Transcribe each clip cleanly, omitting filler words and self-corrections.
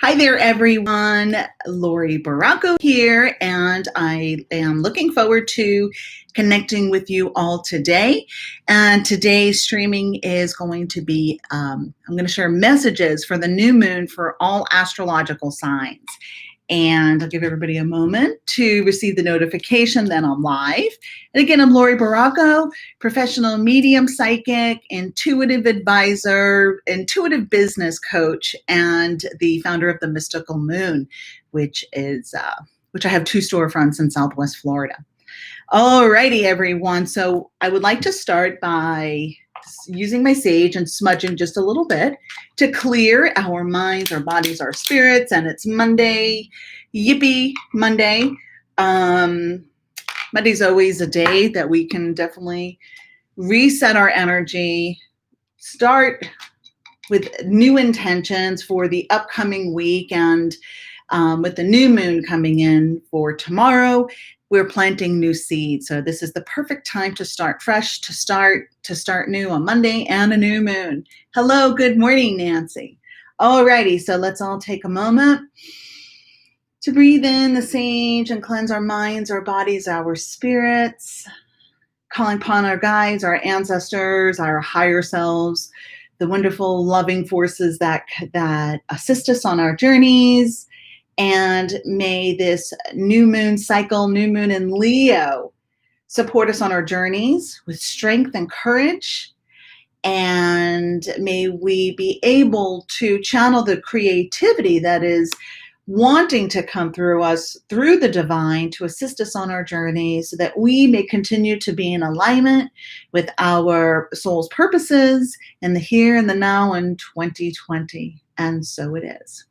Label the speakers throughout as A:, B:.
A: Hi there, everyone. Laurie Barraco here, and I am looking forward to connecting with you all today. And today's streaming is going to be, I'm going to share messages for the new moon for all astrological signs. And I'll give everybody a moment to receive the notification that I'm live. And again, I'm Laurie Barraco, professional medium psychic, intuitive advisor, intuitive business coach, and the founder of the Mystical Moon, which I have 2 storefronts in Southwest Florida. Alrighty, everyone. So I would like to start by using my sage and smudging just a little bit to clear our minds, our bodies, our spirits. And it's Monday. Yippee Monday. Monday's always a day that we can definitely reset our energy, start with new intentions for the upcoming week. And with the new moon coming in for tomorrow, we're planting new seeds. So this is the perfect time to start fresh, to start new on Monday and a new moon. Hello, good morning, Nancy. Alrighty, so let's all take a moment to breathe in the sage and cleanse our minds, our bodies, our spirits, calling upon our guides, our ancestors, our higher selves, the wonderful loving forces that assist us on our journeys. And may this new moon cycle, new moon in Leo, support us on our journeys with strength and courage. And may we be able to channel the creativity that is wanting to come through us, through the divine, to assist us on our journey so that we may continue to be in alignment with our soul's purposes in the here and the now in 2020. And so it is.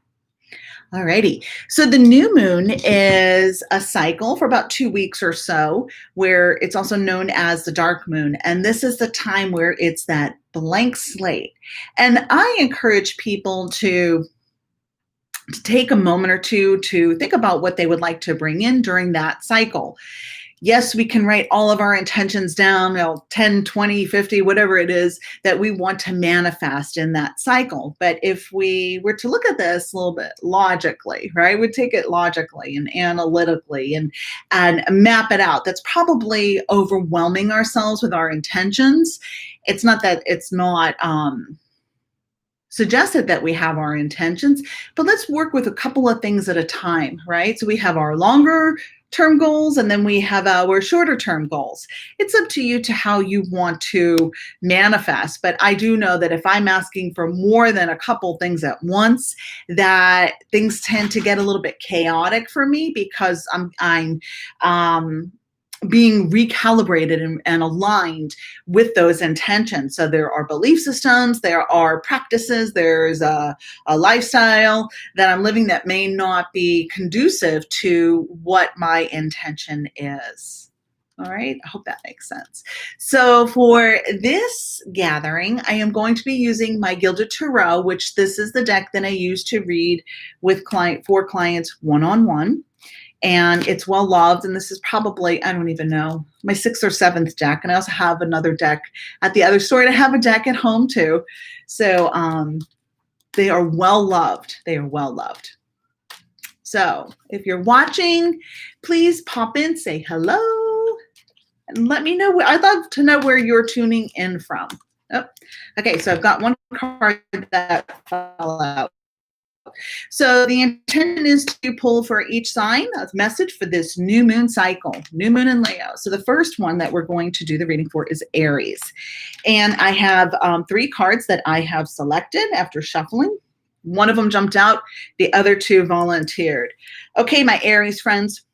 A: Alrighty, so the new moon is a cycle for about 2 weeks or so, where it's also known as the dark moon. And this is the time where it's that blank slate. And I encourage people to take a moment or two to think about what they would like to bring in during that cycle. Yes, we can write all of our intentions down, 10, 20, 50, whatever it is that we want to manifest in that cycle. But if we were to look at this a little bit logically, right, we'd take it logically and analytically and map it out. That's probably overwhelming ourselves with our intentions. It's not that it's not suggested that we have our intentions, but let's work with a couple of things at a time, right? So we have our longer term goals, and then we have our shorter term goals. It's up to you to how you want to manifest. But I do know that if I'm asking for more than a couple things at once, that things tend to get a little bit chaotic for me because I'm being recalibrated and aligned with those intentions. So there are belief systems, there are practices, there's a lifestyle that I'm living that may not be conducive to what my intention is. All right, I hope that makes sense. So for this gathering, I am going to be using my Gilded Tarot, which this is the deck that I use to read with for clients one-on-one. And it's well loved. And this is probably, I don't even know, my 6th or 7th deck. And I also have another deck at the other store. And I have a deck at home too. So they are well loved. They are well loved. So if you're watching, please pop in, say hello, and let me know. I'd love to know where you're tuning in from. Oh, okay, so I've got one card that fell out. So the intention is to pull for each sign a message for this new moon cycle, new moon in Leo. So the first one that we're going to do the reading for is Aries. And I have 3 cards that I have selected after shuffling. One of them jumped out, the other 2 volunteered. Okay, my Aries friends.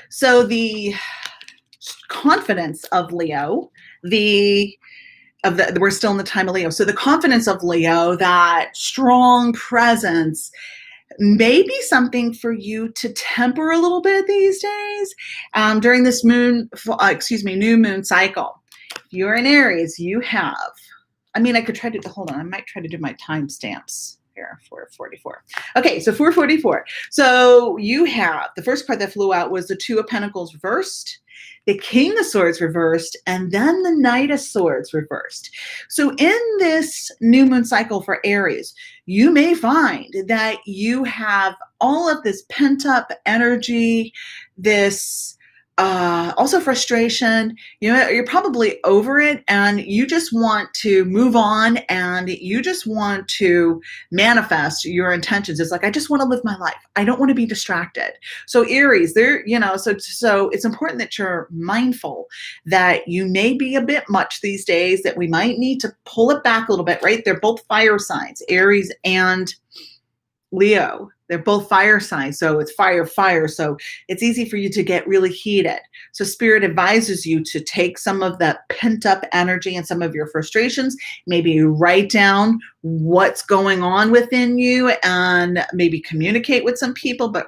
A: So the confidence of Leo, we're still in the time of Leo. So the confidence of Leo, that strong presence, may be something for you to temper a little bit these days during this new moon cycle. If you're in Aries, you have, I could try to, hold on, I might try to do my timestamps. here? 444. Okay, so 444. So you have, the first card that flew out was the Two of Pentacles reversed, the King of Swords reversed, and then the Knight of Swords reversed. So in this new moon cycle for Aries, you may find that you have all of this pent up energy, this also frustration. You know, you're probably over it and you just want to move on and you just want to manifest your intentions. It's like, I just want to live my life. I don't want to be distracted. So Aries, so it's important that you're mindful that you may be a bit much these days, that we might need to pull it back a little bit, right? They're both fire signs, Aries and Leo. They're both fire signs, so it's fire, fire. So it's easy for you to get really heated. So Spirit advises you to take some of that pent up energy and some of your frustrations, maybe write down what's going on within you and maybe communicate with some people, but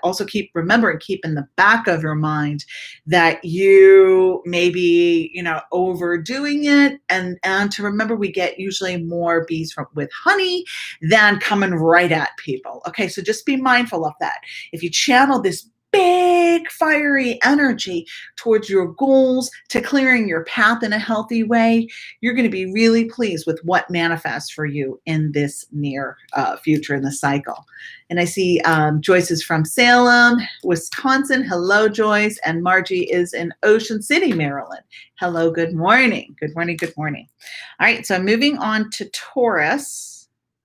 A: also keep in the back of your mind that you may be, overdoing it, and to remember we get usually more bees with honey than coming right at people. Okay, so just be mindful of that. If you channel this big fiery energy towards your goals, to clearing your path in a healthy way, you're going to be really pleased with what manifests for you in this near future in the cycle. And I see Joyce is from Salem, Wisconsin. Hello, Joyce. And Margie is in Ocean City, Maryland. Hello, good morning. Good morning, good morning. All right, so moving on to Taurus,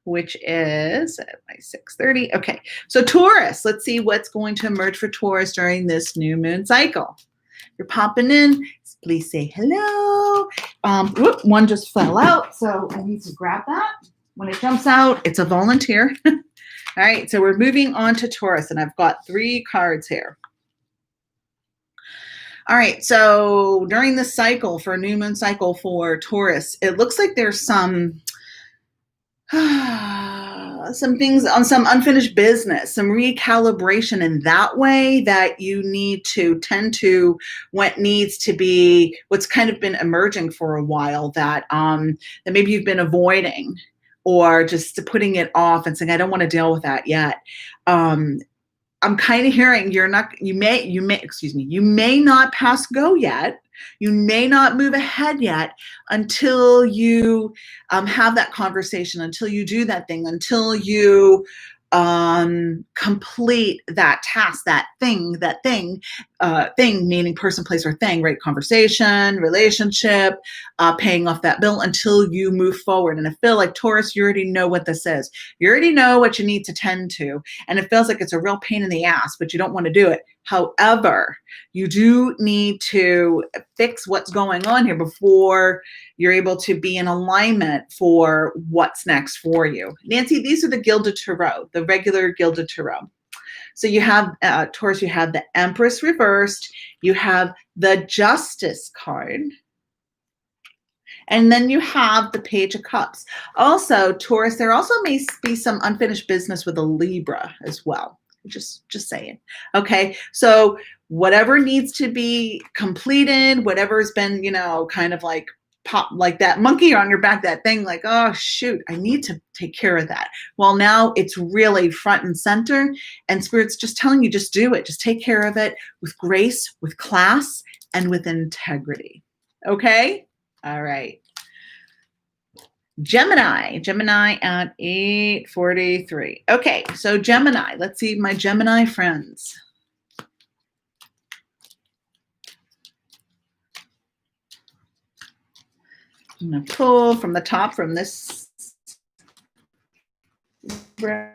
A: which is at my 6:30. Okay, so Taurus, let's see what's going to emerge for Taurus during this new moon cycle. You're popping in, please say hello. One just fell out, so I need to grab that. When it jumps out, it's a volunteer. All right, so we're moving on to Taurus, and I've got 3 cards here. All right, so during this cycle, for a new moon cycle for Taurus, it looks like there's some things on some unfinished business, some recalibration in that way, that you need to tend to what needs to be, what's kind of been emerging for a while, that maybe you've been avoiding or just putting it off and saying, I don't want to deal with that yet. I'm kind of hearing you may not pass go yet. You may not move ahead yet until you have that conversation, until you do that thing, until you complete that task, that thing, meaning person, place, or thing, right? Conversation, relationship, paying off that bill, until you move forward. And I feel like Taurus, you already know what this is. You already know what you need to tend to. And it feels like it's a real pain in the ass, but you don't want to do it. However, you do need to fix what's going on here before you're able to be in alignment for what's next for you. Nancy, these are the Gilded Tarot, the regular Gilded Tarot. So you have, Taurus, you have the Empress reversed, you have the Justice card, and then you have the Page of Cups. Also, Taurus, there also may be some unfinished business with a Libra as well. Just saying. Okay, so whatever needs to be completed, whatever's been, kind of like pop, like that monkey on your back, that thing, like, oh shoot, I need to take care of that. Well, now it's really front and center, and Spirit's just telling you, just do it. Just take care of it with grace, with class, and with integrity. Okay? All right. Gemini at 8:43. Okay, so Gemini, let's see my Gemini friends. I'm going to pull from the top from this for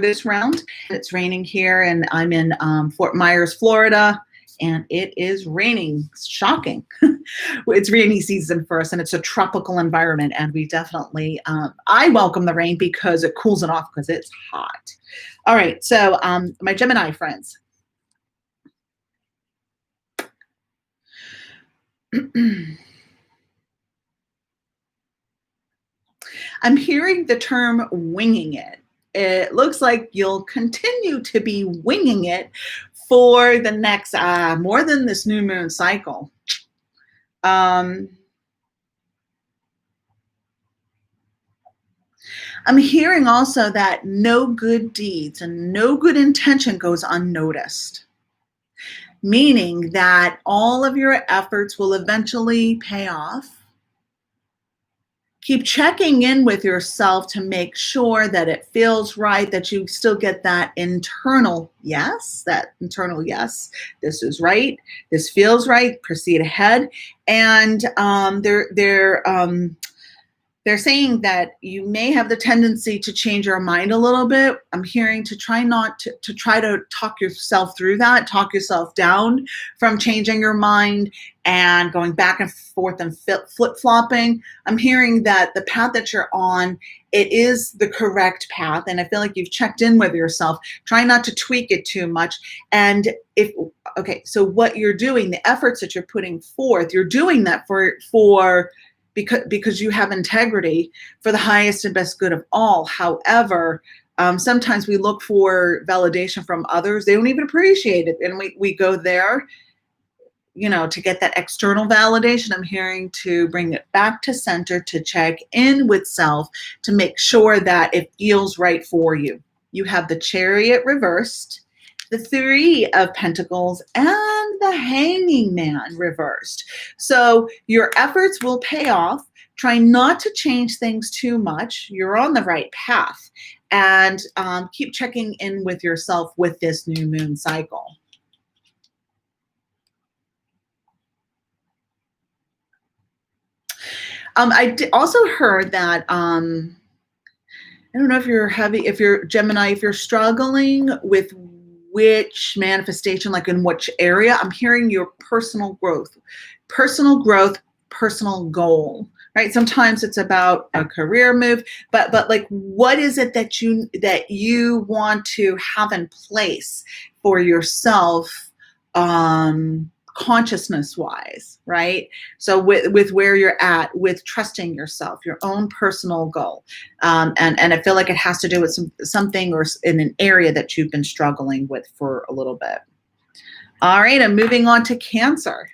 A: this round. It's raining here, and I'm in Fort Myers, Florida. And it is raining. It's shocking. It's rainy season for us, and it's a tropical environment. And we definitely, I welcome the rain because it cools it off, because it's hot. All right, so my Gemini friends. I'm hearing the term winging it. It looks like you'll continue to be winging it for the next, more than this new moon cycle. I'm hearing also that no good deeds and no good intention goes unnoticed, meaning that all of your efforts will eventually pay off. Keep checking in with yourself to make sure that it feels right, that you still get that internal yes, this is right, this feels right, proceed ahead. And they're saying that you may have the tendency to change your mind a little bit. I'm hearing to try not to try to talk yourself through that, talk yourself down from changing your mind and going back and forth and flip-flopping. I'm hearing that the path that you're on, it is the correct path. And I feel like you've checked in with yourself. Try not to tweak it too much. And so what you're doing, the efforts that you're putting forth, you're doing that because you have integrity for the highest and best good of all. However, sometimes we look for validation from others. They don't even appreciate it. And we go there, to get that external validation. I'm hearing to bring it back to center, to check in with self, to make sure that it feels right for you. You have the Chariot reversed, the Three of Pentacles, and the Hanging Man reversed. So your efforts will pay off. Try not to change things too much. You're on the right path. And keep checking in with yourself with this new moon cycle. I also heard that, I don't know if you're Gemini, if you're struggling with which manifestation, like in which area, I'm hearing your personal growth, personal goal, right? Sometimes it's about a career move, but like, what is it that you want to have in place for yourself, consciousness wise, right? So with where you're at, with trusting yourself, your own personal goal. And I feel like it has to do with something or in an area that you've been struggling with for a little bit. All right, I'm moving on to Cancer.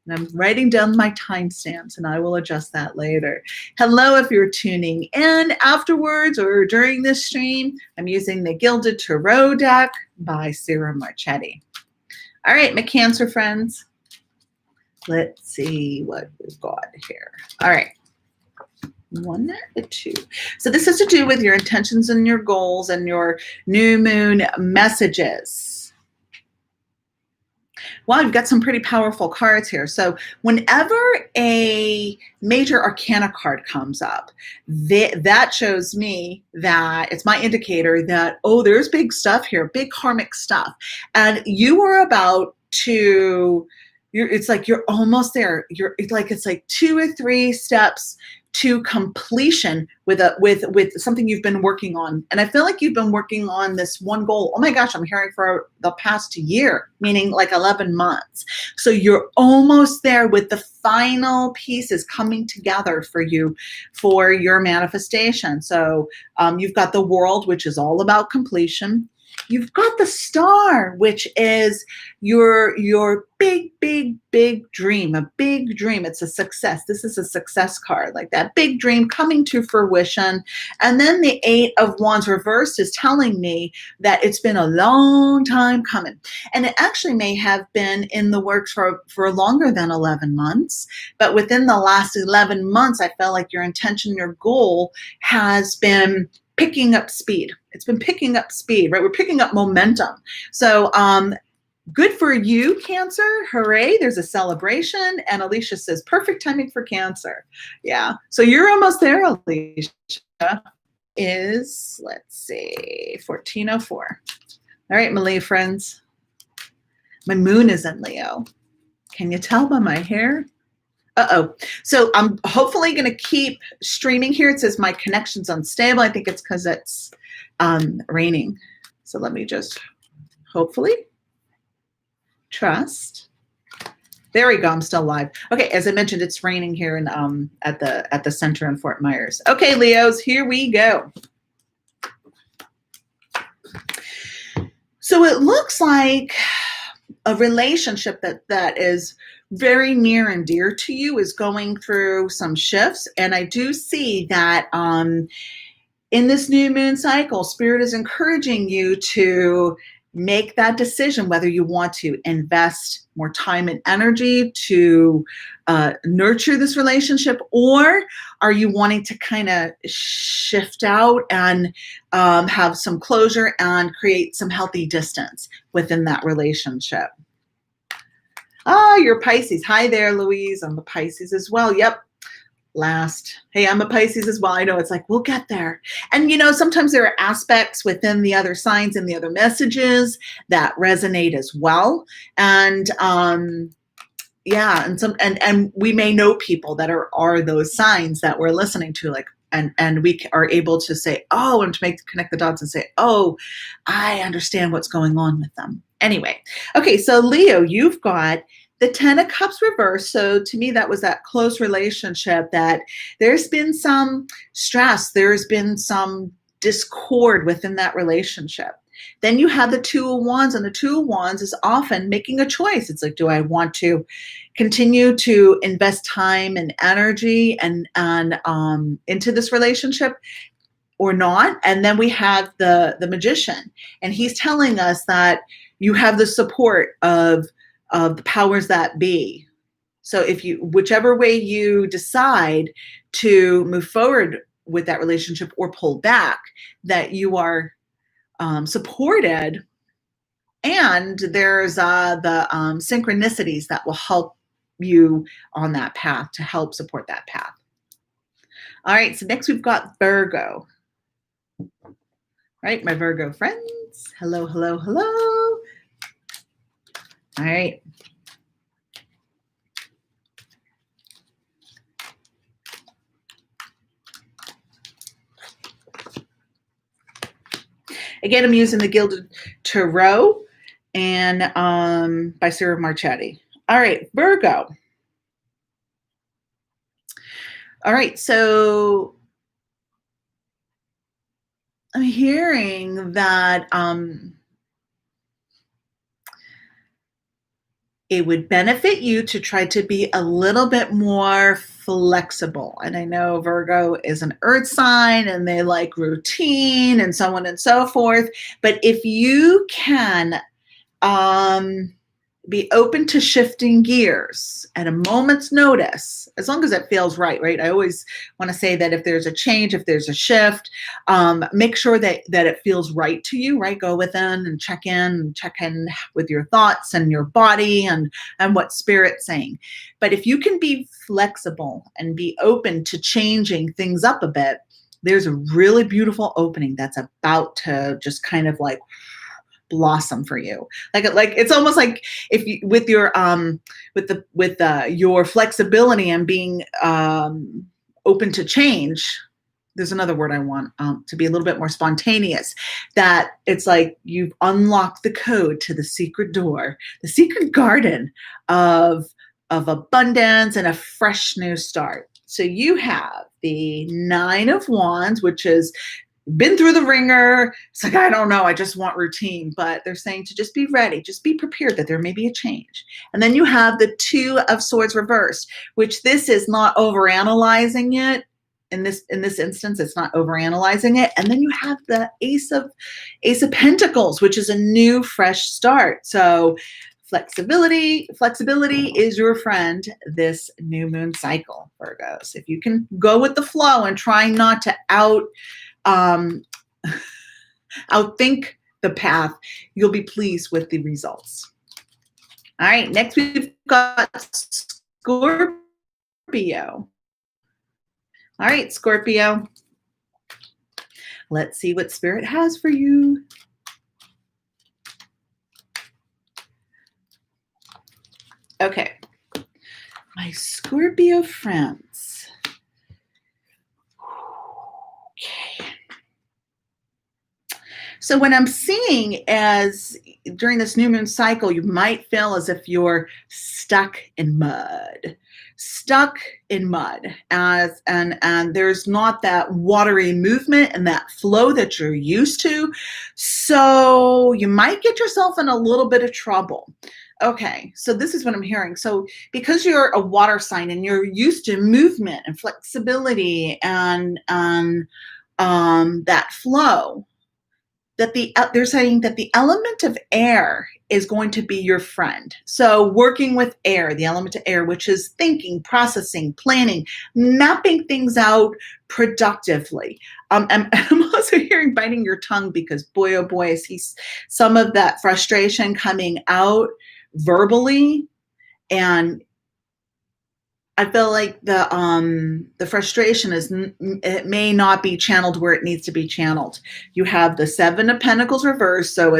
A: And I'm writing down my timestamps, and I will adjust that later. Hello, if you're tuning in afterwards or during this stream, I'm using the Gilded Tarot deck by Sarah Marchetti. All right, my Cancer friends, let's see what we've got here. All right, 1, 2. So this has to do with your intentions and your goals and your new moon messages. Wow, you've got some pretty powerful cards here. So whenever a major arcana card comes up, that shows me that it's my indicator that, oh, there's big stuff here, big karmic stuff. And you are about to, it's like you're almost there. It's like 2 or 3 steps to completion with something you've been working on. And I feel like you've been working on this one goal. Oh my gosh, I'm hearing for the past year, meaning like 11 months. So you're almost there with the final pieces coming together for you for your manifestation. So you've got the World, which is all about completion. You've got the Star, which is your big dream, a big dream. It's a success. This is a success card, like that big dream coming to fruition. And then the 8 of Wands reversed is telling me that it's been a long time coming. And it actually may have been in the works for longer than 11 months. But within the last 11 months, I felt like your intention, your goal has been picking up speed. It's been picking up speed, right? We're picking up momentum. So good for you, Cancer. Hooray. There's a celebration. And Alicia says, perfect timing for Cancer. Yeah. So you're almost there, Alicia. Let's see, 1404. All right, my Leo friends. My moon is in Leo. Can you tell by my hair? Uh-oh. So I'm hopefully going to keep streaming here. It says my connection's unstable. I think it's because it's raining. So let me just hopefully trust. There we go. I'm still live. Okay. As I mentioned, it's raining here in, at the center in Fort Myers. Okay, Leos, here we go. So it looks like a relationship that is very near and dear to you is going through some shifts. And I do see that in this new moon cycle, Spirit is encouraging you to make that decision whether you want to invest more time and energy to nurture this relationship, or are you wanting to kind of shift out and have some closure and create some healthy distance within that relationship. Ah, you're Pisces. Hi there, Louise. I'm a Pisces as well. Yep. Last. Hey, I'm a Pisces as well. I know it's like, we'll get there. And, you know, sometimes there are aspects within the other signs and the other messages that resonate as well. And, yeah, and we may know people that are those signs that we're listening to, like, and we are able to say, oh, and to connect the dots and say, oh, I understand what's going on with them. Anyway, okay, so Leo, you've got the 10 of Cups reversed. So to me, that was that close relationship that there's been some stress, there's been some discord within that relationship. Then you have the 2 of Wands, and the 2 of Wands is often making a choice. It's like, do I want to continue to invest time and energy and into this relationship or not? And then we have the Magician, and he's telling us that you have the support of the powers that be. So if you, whichever way you decide to move forward with that relationship or pull back, that you are supported, and there's the synchronicities that will help you on that path to help support that path. All right, so next we've got Virgo. All right, my Virgo friends. Hello, hello, hello. All right. Again, I'm using the Gilded Tarot and by Sarah Marchetti. All right, Virgo. All right, so I'm hearing that it would benefit you to try to be a little bit more flexible. And I know Virgo is an earth sign and they like routine and so on and so forth. But if you can be open to shifting gears at a moment's notice, as long as it feels right, right? I always want to say that if there's a change, if there's a shift, make sure that it feels right to you, right? Go within and check in with your thoughts and your body and what Spirit's saying. But if you can be flexible and be open to changing things up a bit, there's a really beautiful opening that's about to just kind of like blossom for you. Like it's almost like if you, with your your flexibility and being open to change, there's another word I want to be a little bit more spontaneous, that it's like you've unlocked the code to the secret door, the secret garden of abundance and a fresh new start. So you have the 9 of Wands, which is been through the ringer. It's like, I don't know, I just want routine. But they're saying to just be ready, just be prepared that there may be a change. And then you have the 2 of Swords reversed, which this is not overanalyzing it. In this instance, it's not overanalyzing it. And then you have the Ace of Pentacles, which is a new, fresh start. So flexibility is your friend this new moon cycle, Virgos. If you can go with the flow and try not to outthink the path, you'll be pleased with the results. All right, next we've got Scorpio. All right, Scorpio. Let's see what Spirit has for you. Okay, my Scorpio friends. Okay. So what I'm seeing as during this new moon cycle, you might feel as if you're stuck in mud, and there's not that watery movement and that flow that you're used to. So you might get yourself in a little bit of trouble. Okay, so this is what I'm hearing. So because you're a water sign and you're used to movement and flexibility and that flow, that they're saying that the element of air is going to be your friend. So working with air, the element of air, which is thinking, processing, planning, mapping things out productively. I'm also hearing biting your tongue because boy, oh boy, I see some of that frustration coming out verbally. And I feel like the frustration it may not be channeled where it needs to be channeled. You have the Seven of Pentacles reversed, so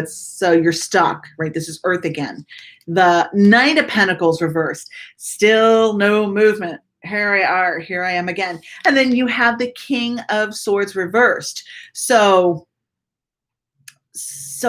A: you're stuck, right? This is Earth again. The Knight of Pentacles reversed, still no movement. Here I am again. And then you have the King of Swords reversed. So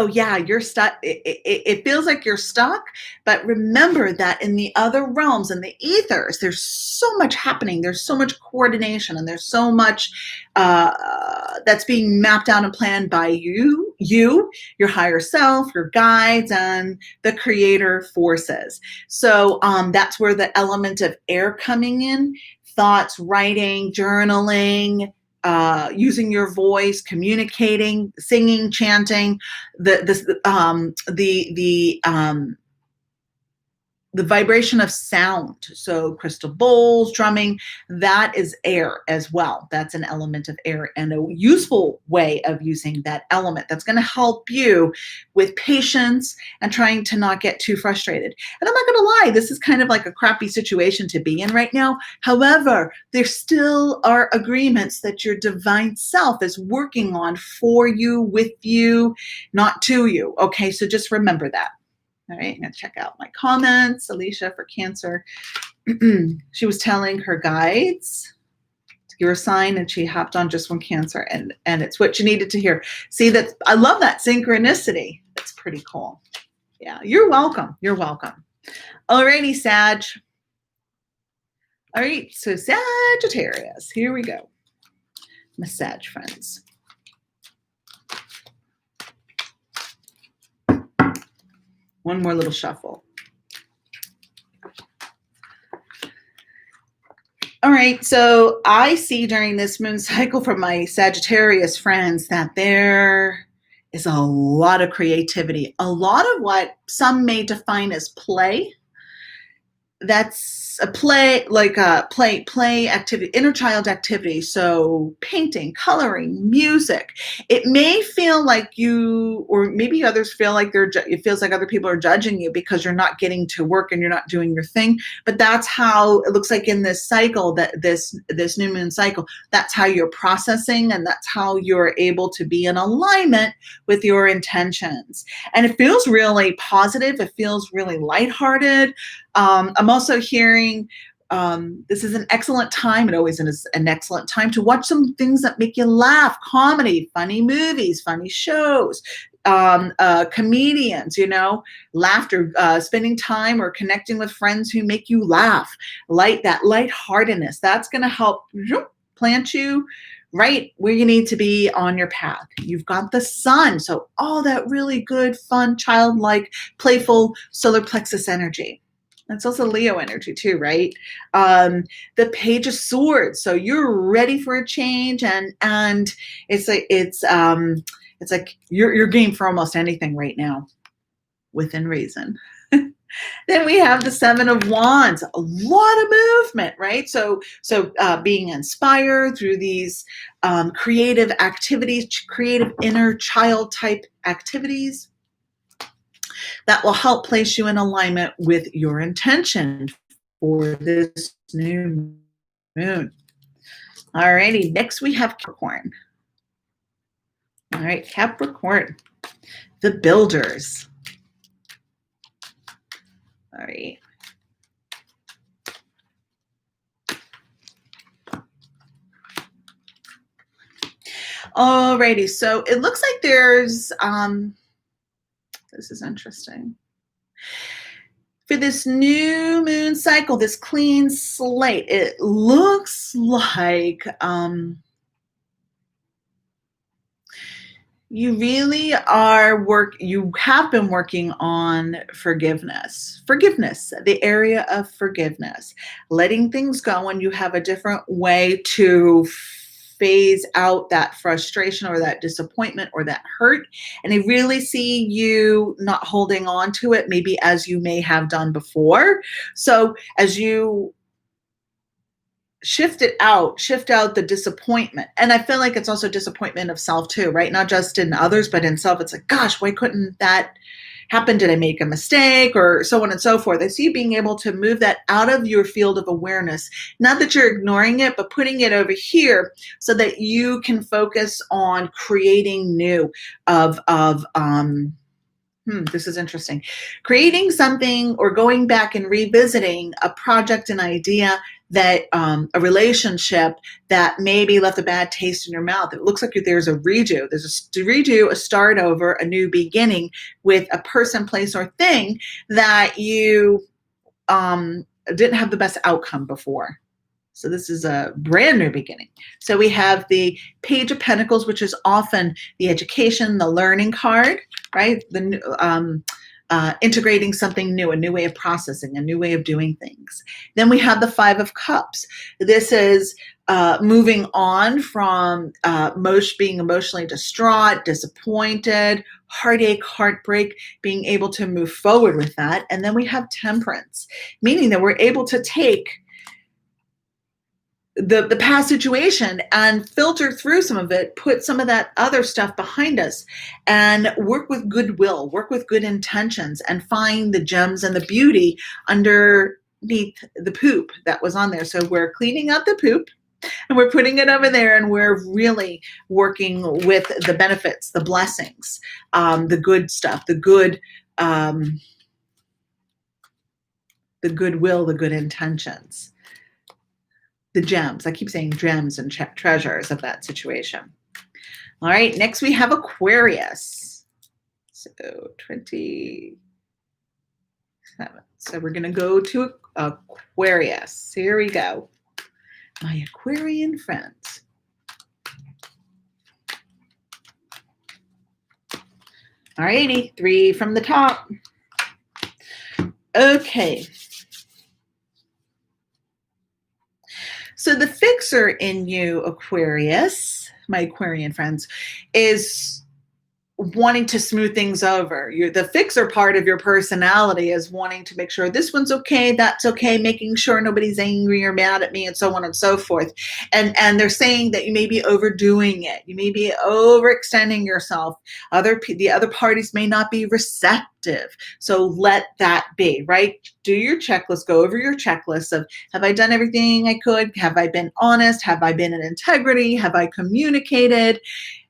A: yeah, you're stuck. It feels like you're stuck, but remember that in the other realms, in the ethers, there's so much happening. There's so much coordination, and there's so much that's being mapped out and planned by you, your higher self, your guides, and the creator forces. So that's where the element of air coming in, thoughts, writing, journaling, using your voice, communicating, singing, chanting, the vibration of sound. So crystal bowls, drumming, that is air as well. That's an element of air, and a useful way of using that element that's going to help you with patience and trying to not get too frustrated. And I'm not going to lie, this is kind of like a crappy situation to be in right now. However, there still are agreements that your divine self is working on for you, with you, not to you. Okay, so just remember that. All right, I'm going to check out my comments. Alicia for Cancer. She was telling her guides to give her a sign, and she hopped on just one Cancer, and it's what you needed to hear. See, that I love that synchronicity. That's pretty cool. Yeah, you're welcome. You're welcome. Alrighty, Sag. All right, so Sagittarius. Here we go. My Sag friends. One more little shuffle. All right, so I see during this moon cycle from my Sagittarius friends that there is a lot of creativity, a lot of what some may define as play. That's a play, like a play activity, inner child activity. So painting, coloring, music. It may feel like you, or maybe others feel like it feels like other people are judging you because you're not getting to work and you're not doing your thing. But that's how it looks like in this cycle, that this new moon cycle, that's how you're processing, and that's how you're able to be in alignment with your intentions. And it feels really positive. It feels really lighthearted. I'm also hearing this is an excellent time. It always is an excellent time to watch some things that make you laugh, comedy, funny movies, funny shows, comedians, laughter, spending time or connecting with friends who make you laugh, that lightheartedness. That's going to help plant you right where you need to be on your path. You've got the sun. So all that really good, fun, childlike, playful solar plexus energy. That's also Leo energy too, right? The Page of Swords. So you're ready for a change, and it's like you're game for almost anything right now, within reason. Then we have the Seven of Wands, a lot of movement, right? So being inspired through these creative activities, creative inner child type activities, that will help place you in alignment with your intention for this new moon. All righty, next we have Capricorn. All right, Capricorn, the builders. All right. All righty, so it looks like there's this is interesting. For this new moon cycle, this clean slate, it looks like you really you have been working on forgiveness, the area of forgiveness, letting things go, and you have a different way to phase out that frustration or that disappointment or that hurt. And I really see you not holding on to it, maybe as you may have done before. So as you shift out the disappointment. And I feel like it's also disappointment of self too, right? Not just in others, but in self. It's like, gosh, why couldn't that happen? Did I make a mistake? Or so on and so forth. I see you being able to move that out of your field of awareness. Not that you're ignoring it, but putting it over here so that you can focus on creating new this is interesting. Creating something or going back and revisiting a project, an idea that a relationship that maybe left a bad taste in your mouth. It looks like there's a redo. There's a redo, a start over, a new beginning with a person, place, or thing that you didn't have the best outcome before. So this is a brand new beginning. So we have the Page of Pentacles, which is often the education, the learning card, right? The integrating something new, a new way of processing, a new way of doing things. Then we have the Five of Cups. This is moving on from being emotionally distraught, disappointed, heartache, heartbreak, being able to move forward with that. And then we have Temperance, meaning that we're able to take the past situation and filter through some of it, put some of that other stuff behind us, and work with goodwill, work with good intentions, and find the gems and the beauty underneath the poop that was on there. So we're cleaning out the poop and we're putting it over there, and we're really working with the benefits, the blessings, the good stuff, the goodwill, the good intentions. The gems. I keep saying gems and treasures of that situation. All right, next we have Aquarius. So 27. So we're going to go to Aquarius. Here we go. My Aquarian friends. All righty, 3 from the top. Okay. So the fixer in you, Aquarius, my Aquarian friends, is wanting to smooth things over. The fixer part of your personality is wanting to make sure this one's okay, that's okay, making sure nobody's angry or mad at me, and so on and so forth. And they're saying that you may be overdoing it. You may be overextending yourself. The other parties may not be receptive. So let that be, right? Do your checklist, go over your checklist of, have I done everything I could? Have I been honest? Have I been in integrity? Have I communicated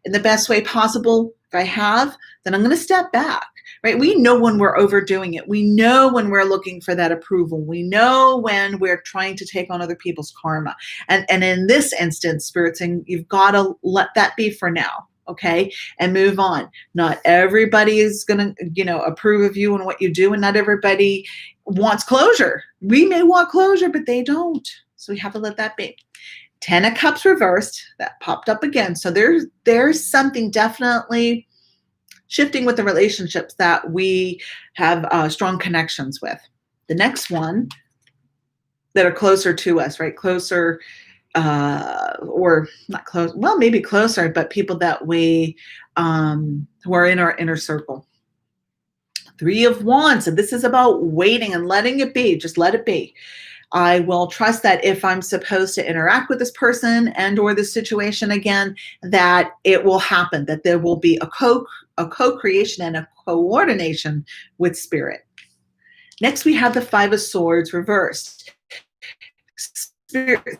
A: in the best way possible? If I have, then I'm going to step back, right? We know when we're overdoing it. We know when we're looking for that approval. We know when we're trying to take on other people's karma. And in this instance, Spirit's saying, you've got to let that be for now, okay? And move on. Not everybody is going to, approve of you and what you do, and not everybody wants closure. We may want closure, but they don't. So we have to let that be. 10 of Cups reversed, that popped up again. So there's something definitely shifting with the relationships that we have strong connections with. The next one that are closer to us, right? Closer, or not close, well, maybe closer, but people that we, who are in our inner circle. 3 of Wands, and this is about waiting and letting it be. Just let it be. I will trust that if I'm supposed to interact with this person and or this situation again, that it will happen, that there will be a co-creation and a coordination with Spirit. Next, we have the 5 of Swords reversed. Spirit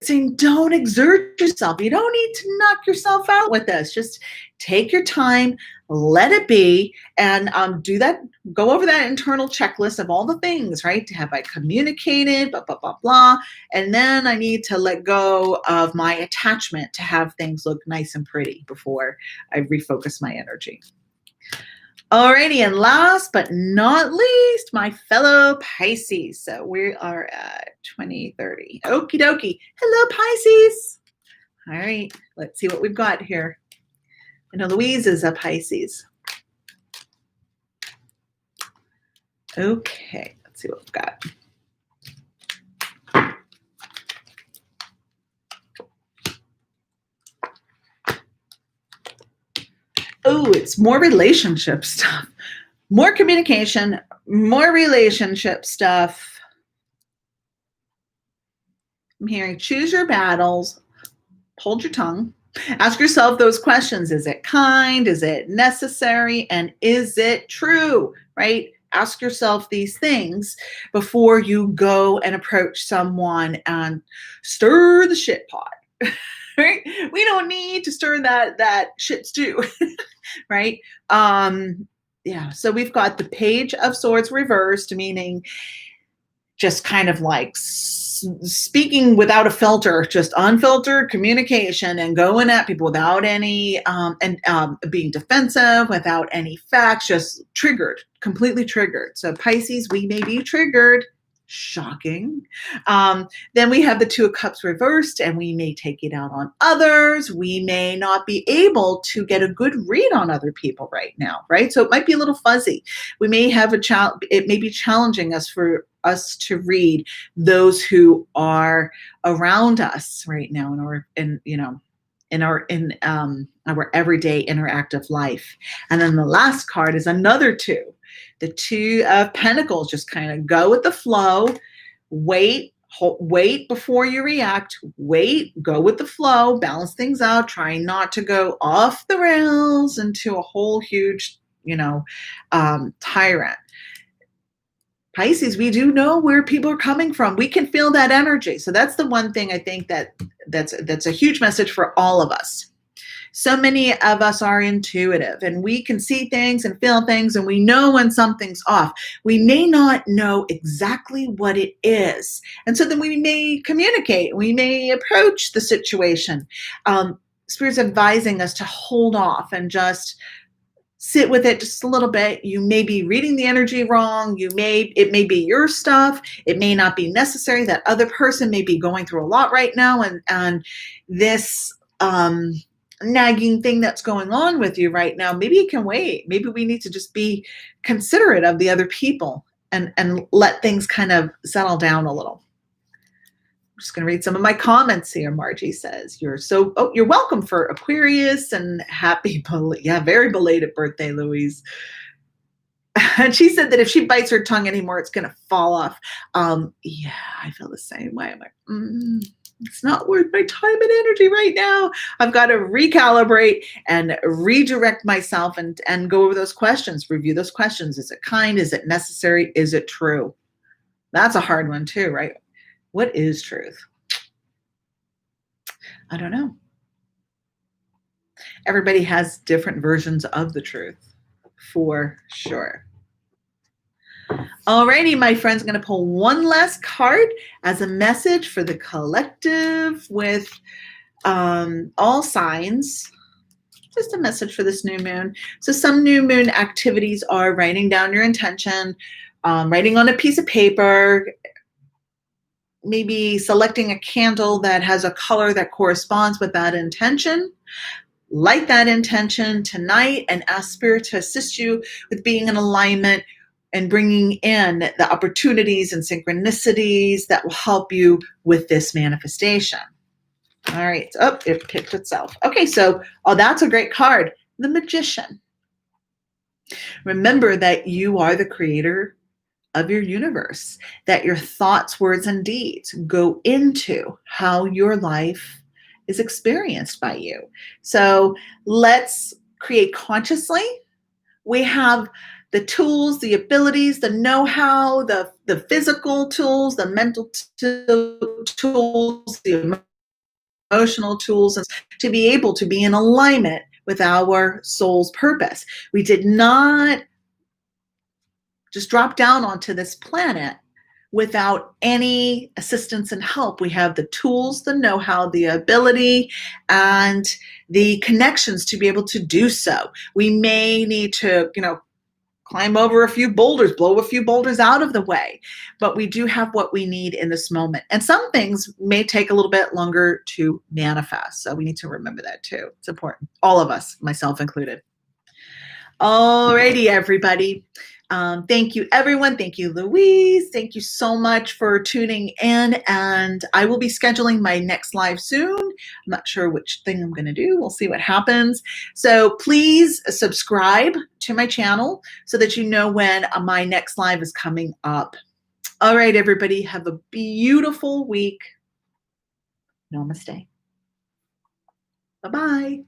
A: saying, don't exert yourself. You don't need to knock yourself out with this. Just take your time, let it be, and do that. Go over that internal checklist of all the things, right? Have I communicated, blah, blah, blah, blah. And then I need to let go of my attachment to have things look nice and pretty before I refocus my energy. Alrighty, and last but not least, my fellow Pisces. So we are at 2030. Okie dokie. Hello, Pisces. All right, let's see what we've got here. I know Louise is a Pisces. Okay, let's see what we've got. Oh, it's more relationship stuff. More communication, more relationship stuff. I'm hearing choose your battles, hold your tongue. Ask yourself those questions. Is it kind? Is it necessary? And is it true? Right? Ask yourself these things before you go and approach someone and stir the shit pot. Right? We don't need to stir that shit stew. Right? Yeah. So we've got the Page of Swords reversed, meaning just kind of like speaking without a filter, just unfiltered communication and going at people without any, being defensive, without any facts, just triggered, completely triggered. So Pisces, we may be triggered. Shocking. Then we have the Two of Cups reversed, and we may take it out on others. We may not be able to get a good read on other people right now, right? So it might be a little fuzzy. We may have it may be challenging us for us to read those who are around us right now in our everyday interactive life. And then the last card is another two. The Two of Pentacles. Just kind of go with the flow. Wait before you react. Wait, go with the flow, balance things out, try not to go off the rails into a whole huge, tyrant. Pisces, we do know where people are coming from. We can feel that energy. So that's the one thing I think that's a huge message for all of us. So many of us are intuitive, and we can see things and feel things, and we know when something's off. We may not know exactly what it is. And so then we may communicate. We may approach the situation. Spirit's advising us to hold off and just sit with it just a little bit. You may be reading the energy wrong. It may be your stuff. It may not be necessary. That other person may be going through a lot right now, and this nagging thing that's going on with you right now, maybe it can wait. Maybe we need to just be considerate of the other people and let things kind of settle down a little. I'm just going to read some of my comments here. Margie says, you're welcome for Aquarius, and very belated birthday, Louise. And she said that if she bites her tongue anymore, it's going to fall off. Yeah, I feel the same way. I'm like, it's not worth my time and energy right now. I've got to recalibrate and redirect myself and go over those questions, review those questions. Is it kind? Is it necessary? Is it true? That's a hard one too, right? What is truth? I don't know. Everybody has different versions of the truth, for sure. Alrighty, my friends, I'm going to pull one last card as a message for the collective with all signs. Just a message for this new moon. So some new moon activities are writing down your intention, writing on a piece of paper, maybe selecting a candle that has a color that corresponds with that intention. Light that intention tonight and ask Spirit to assist you with being in alignment and bringing in the opportunities and synchronicities that will help you with this manifestation. All right. Oh, it picked itself. Okay, so that's a great card. The Magician. Remember that you are the creator of your universe, that your thoughts, words, and deeds go into how your life is experienced by you. So let's create consciously. We have the tools, the abilities, the know-how, the physical tools, the mental tools, the emotional tools, to be able to be in alignment with our soul's purpose. We did not just drop down onto this planet without any assistance and help. We have the tools, the know-how, the ability, and the connections to be able to do so. We may need to, climb over a few boulders, blow a few boulders out of the way, but we do have what we need in this moment. And some things may take a little bit longer to manifest. So we need to remember that too. It's important. All of us, myself included. Alrighty, everybody. Thank you, everyone. Thank you, Louise. Thank you so much for tuning in. And I will be scheduling my next live soon. I'm not sure which thing I'm going to do. We'll see what happens. So please subscribe to my channel so that you know when my next live is coming up. All right, everybody, have a beautiful week. Namaste. Bye-bye.